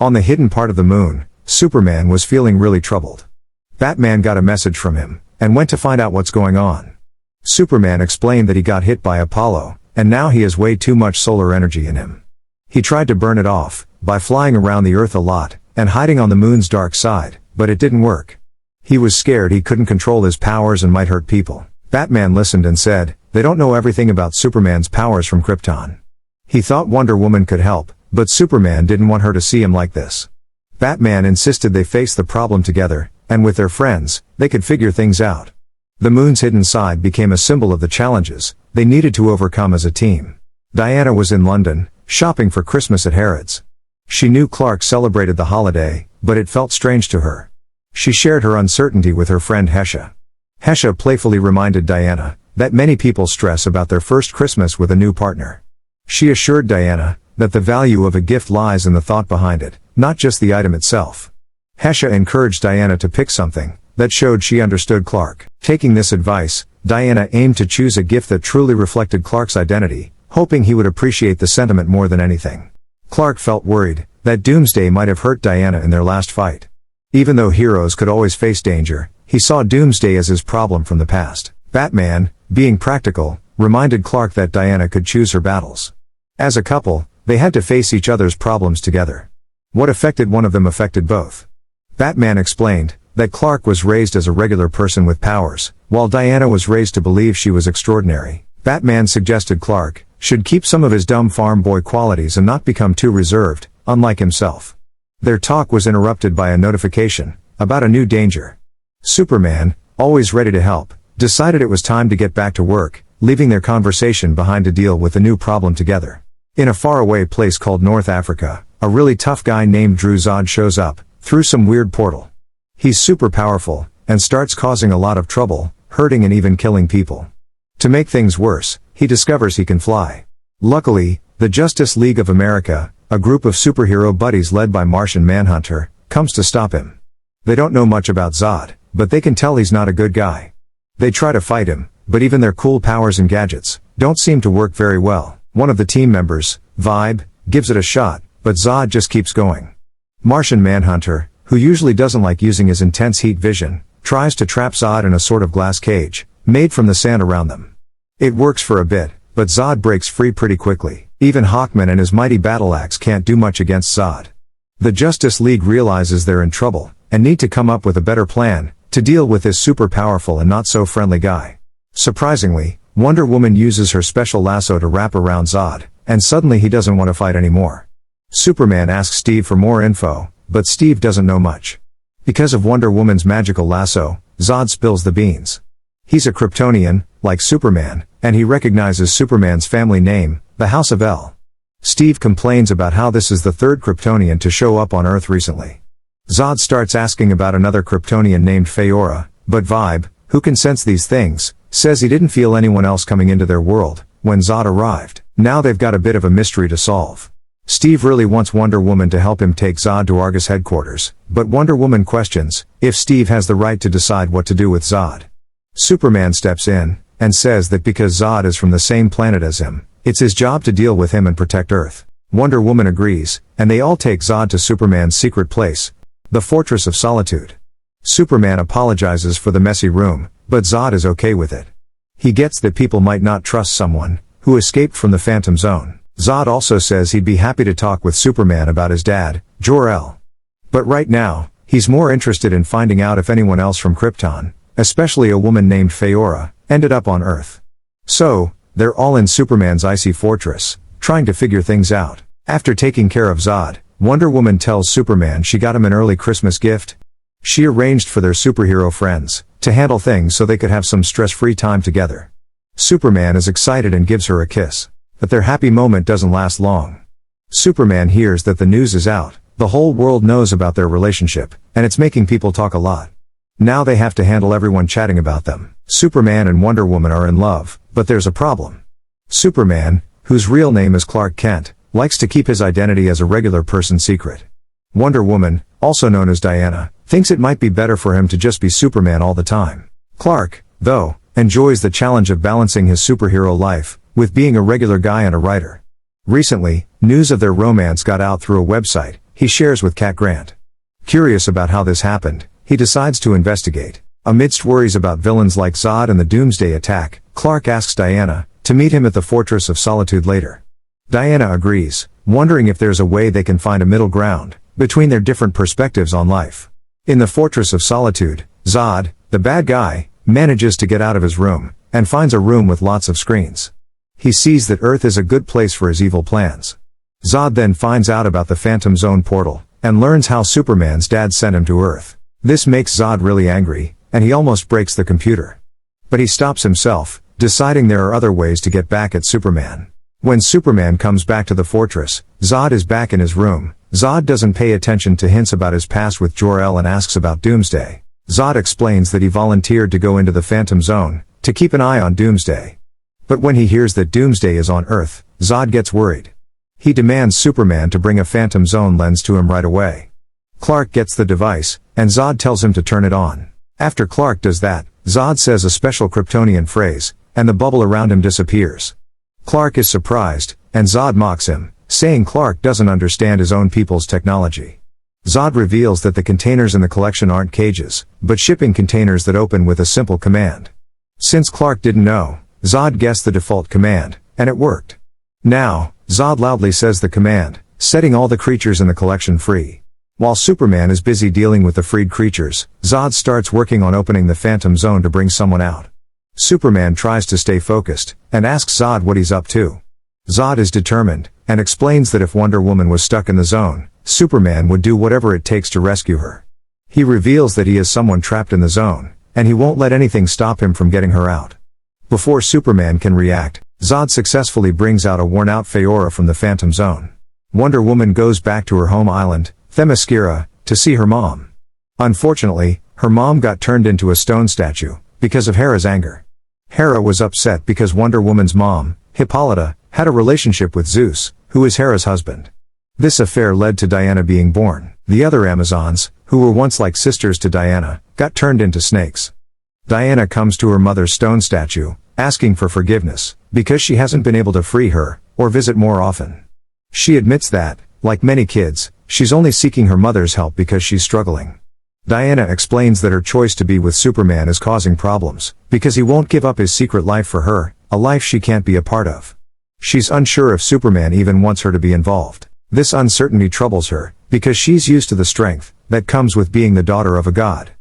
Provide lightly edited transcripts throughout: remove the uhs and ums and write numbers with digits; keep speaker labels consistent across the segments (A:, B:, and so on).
A: On the hidden part of the moon, Superman was feeling really troubled. Batman got a message from him, and went to find out what's going on. Superman explained that he got hit by Apollo, and now he has way too much solar energy in him. He tried to burn it off, by flying around the Earth a lot, and hiding on the moon's dark side, but it didn't work. He was scared he couldn't control his powers and might hurt people. Batman listened and said, "They don't know everything about Superman's powers from Krypton." He thought Wonder Woman could help, but Superman didn't want her to see him like this. Batman insisted they face the problem together, and with their friends, they could figure things out. The moon's hidden side became a symbol of the challenges they needed to overcome as a team. Diana was in London, shopping for Christmas at Harrods. She knew Clark celebrated the holiday, but it felt strange to her. She shared her uncertainty with her friend Hesha. Hesha playfully reminded Diana that many people stress about their first Christmas with a new partner. She assured Diana that the value of a gift lies in the thought behind it, not just the item itself. Hesha encouraged Diana to pick something that showed she understood Clark. Taking this advice, Diana aimed to choose a gift that truly reflected Clark's identity, hoping he would appreciate the sentiment more than anything. Clark felt worried that Doomsday might have hurt Diana in their last fight. Even though heroes could always face danger, he saw Doomsday as his problem from the past. Batman, being practical, reminded Clark that Diana could choose her battles. As a couple, they had to face each other's problems together. What affected one of them affected both. Batman explained that Clark was raised as a regular person with powers, while Diana was raised to believe she was extraordinary. Batman suggested Clark should keep some of his dumb farm boy qualities and not become too reserved, unlike himself. Their talk was interrupted by a notification about a new danger. Superman, always ready to help, decided it was time to get back to work, leaving their conversation behind to deal with the new problem together. In a faraway place called North Africa, a really tough guy named Zod shows up through some weird portal. He's super powerful, and starts causing a lot of trouble, hurting and even killing people. To make things worse, he discovers he can fly. Luckily, the Justice League of America, a group of superhero buddies led by Martian Manhunter, comes to stop him. They don't know much about Zod, but they can tell he's not a good guy. They try to fight him, but even their cool powers and gadgets don't seem to work very well. One of the team members, Vibe, gives it a shot, but Zod just keeps going. Martian Manhunter, who usually doesn't like using his intense heat vision, tries to trap Zod in a sort of glass cage, made from the sand around them. It works for a bit, but Zod breaks free pretty quickly. Even Hawkman and his mighty battle axe can't do much against Zod. The Justice League realizes they're in trouble, and need to come up with a better plan to deal with this super powerful and not so friendly guy. Surprisingly, Wonder Woman uses her special lasso to wrap around Zod, and suddenly he doesn't want to fight anymore. Superman asks Steve for more info, but Steve doesn't know much. Because of Wonder Woman's magical lasso, Zod spills the beans. He's a Kryptonian, like Superman, and he recognizes Superman's family name, the House of El. Steve complains about how this is the third Kryptonian to show up on Earth recently. Zod starts asking about another Kryptonian named Feora, but Vibe, who can sense these things, says he didn't feel anyone else coming into their world when Zod arrived. Now they've got a bit of a mystery to solve. Steve really wants Wonder Woman to help him take Zod to Argus headquarters, but Wonder Woman questions if Steve has the right to decide what to do with Zod. Superman steps in and says that because Zod is from the same planet as him, it's his job to deal with him and protect Earth. Wonder Woman agrees, and they all take Zod to Superman's secret place, the Fortress of Solitude. Superman apologizes for the messy room, but Zod is okay with it. He gets that people might not trust someone who escaped from the Phantom Zone. Zod also says he'd be happy to talk with Superman about his dad, Jor-El. But right now, he's more interested in finding out if anyone else from Krypton, especially a woman named Feora, ended up on Earth. So, they're all in Superman's icy fortress, trying to figure things out. After taking care of Zod, Wonder Woman tells Superman she got him an early Christmas gift. She arranged for their superhero friends to handle things so they could have some stress-free time together. Superman is excited and gives her a kiss. But their happy moment doesn't last long. Superman hears that the news is out. The whole world knows about their relationship, and it's making people talk a lot. Now they have to handle everyone chatting about them. Superman and Wonder Woman are in love, but there's a problem. Superman, whose real name is Clark Kent, likes to keep his identity as a regular person secret. Wonder Woman, also known as Diana, thinks it might be better for him to just be Superman all the time. Clark, though, enjoys the challenge of balancing his superhero life with being a regular guy and a writer. Recently, news of their romance got out through a website, he shares with Cat Grant. Curious about how this happened, he decides to investigate. Amidst worries about villains like Zod and the Doomsday attack, Clark asks Diana to meet him at the Fortress of Solitude later. Diana agrees, wondering if there's a way they can find a middle ground between their different perspectives on life. In the Fortress of Solitude, Zod, the bad guy, manages to get out of his room and finds a room with lots of screens. He sees that Earth is a good place for his evil plans. Zod then finds out about the Phantom Zone portal and learns how Superman's dad sent him to Earth. This makes Zod really angry, and he almost breaks the computer. But he stops himself, deciding there are other ways to get back at Superman. When Superman comes back to the fortress, Zod is back in his room. Zod doesn't pay attention to hints about his past with Jor-El and asks about Doomsday. Zod explains that he volunteered to go into the Phantom Zone to keep an eye on Doomsday. But when he hears that Doomsday is on Earth, Zod gets worried. He demands Superman to bring a Phantom Zone lens to him right away. Clark gets the device, and Zod tells him to turn it on. After Clark does that, Zod says a special Kryptonian phrase, and the bubble around him disappears. Clark is surprised, and Zod mocks him, saying Clark doesn't understand his own people's technology. Zod reveals that the containers in the collection aren't cages, but shipping containers that open with a simple command. Since Clark didn't know, Zod guessed the default command, and it worked. Now, Zod loudly says the command, setting all the creatures in the collection free. While Superman is busy dealing with the freed creatures, Zod starts working on opening the Phantom Zone to bring someone out. Superman tries to stay focused, and asks Zod what he's up to. Zod is determined, and explains that if Wonder Woman was stuck in the zone, Superman would do whatever it takes to rescue her. He reveals that he is someone trapped in the zone, and he won't let anything stop him from getting her out. Before Superman can react, Zod successfully brings out a worn-out Faora from the Phantom Zone. Wonder Woman goes back to her home island, Themyscira, to see her mom. Unfortunately, her mom got turned into a stone statue, because of Hera's anger. Hera was upset because Wonder Woman's mom, Hippolyta, had a relationship with Zeus, who is Hera's husband. This affair led to Diana being born. The other Amazons, who were once like sisters to Diana, got turned into snakes. Diana comes to her mother's stone statue, asking for forgiveness, because she hasn't been able to free her, or visit more often. She admits that, like many kids, she's only seeking her mother's help because she's struggling. Diana explains that her choice to be with Superman is causing problems, because he won't give up his secret life for her, a life she can't be a part of. She's unsure if Superman even wants her to be involved. This uncertainty troubles her, because she's used to the strength that comes with being the daughter of a god.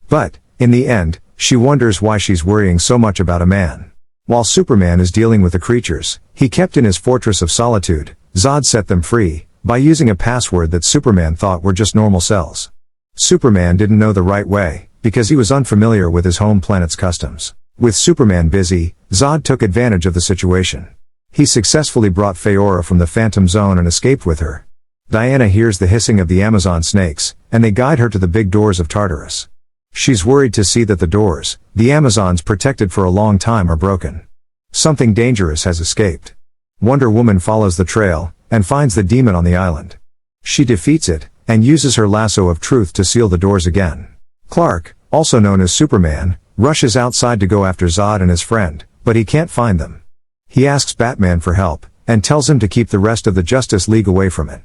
A: But, in the end, she wonders why she's worrying so much about a man. While Superman is dealing with the creatures he kept in his Fortress of Solitude, Zod set them free by using a password that Superman thought were just normal cells. Superman didn't know the right way, because he was unfamiliar with his home planet's customs. With Superman busy, Zod took advantage of the situation. He successfully brought Faora from the Phantom Zone and escaped with her. Diana hears the hissing of the Amazon snakes, and they guide her to the big doors of Tartarus. She's worried to see that the doors, the Amazons protected for a long time, are broken. Something dangerous has escaped. Wonder Woman follows the trail, and finds the demon on the island. She defeats it, and uses her lasso of truth to seal the doors again. Clark, also known as Superman, rushes outside to go after Zod and his friend, but he can't find them. He asks Batman for help, and tells him to keep the rest of the Justice League away from it.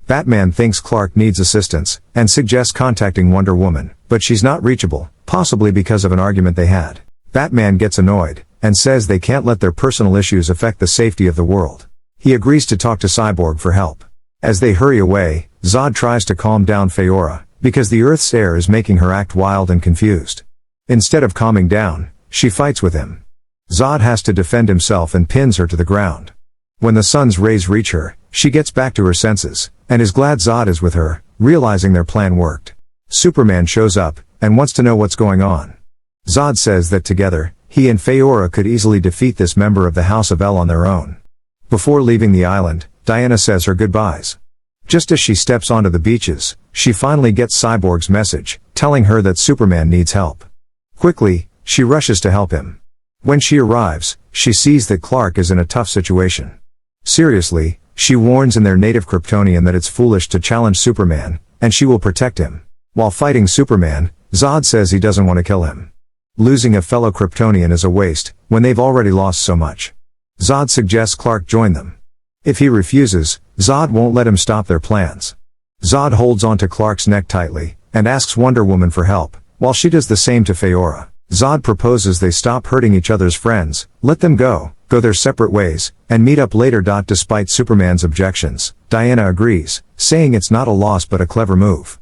A: Batman thinks Clark needs assistance, and suggests contacting Wonder Woman, but she's not reachable, possibly because of an argument they had. Batman gets annoyed, and says they can't let their personal issues affect the safety of the world. He agrees to talk to Cyborg for help. As they hurry away, Zod tries to calm down Faora, because the Earth's air is making her act wild and confused. Instead of calming down, she fights with him. Zod has to defend himself and pins her to the ground. When the sun's rays reach her, she gets back to her senses, and is glad Zod is with her, realizing their plan worked. Superman shows up, and wants to know what's going on. Zod says that together, he and Faora could easily defeat this member of the House of El on their own. Before leaving the island, Diana says her goodbyes. Just as she steps onto the beaches, she finally gets Cyborg's message, telling her that Superman needs help. Quickly, she rushes to help him. When she arrives, she sees that Clark is in a tough situation. Seriously, she warns in their native Kryptonian that it's foolish to challenge Superman, and she will protect him. While fighting Superman, Zod says he doesn't want to kill him. Losing a fellow Kryptonian is a waste, when they've already lost so much. Zod suggests Clark join them. If he refuses, Zod won't let him stop their plans. Zod holds onto Clark's neck tightly, and asks Wonder Woman for help, while she does the same to Feora. Zod proposes they stop hurting each other's friends, let them go their separate ways, and meet up later. Despite Superman's objections, Diana agrees, saying it's not a loss but a clever move.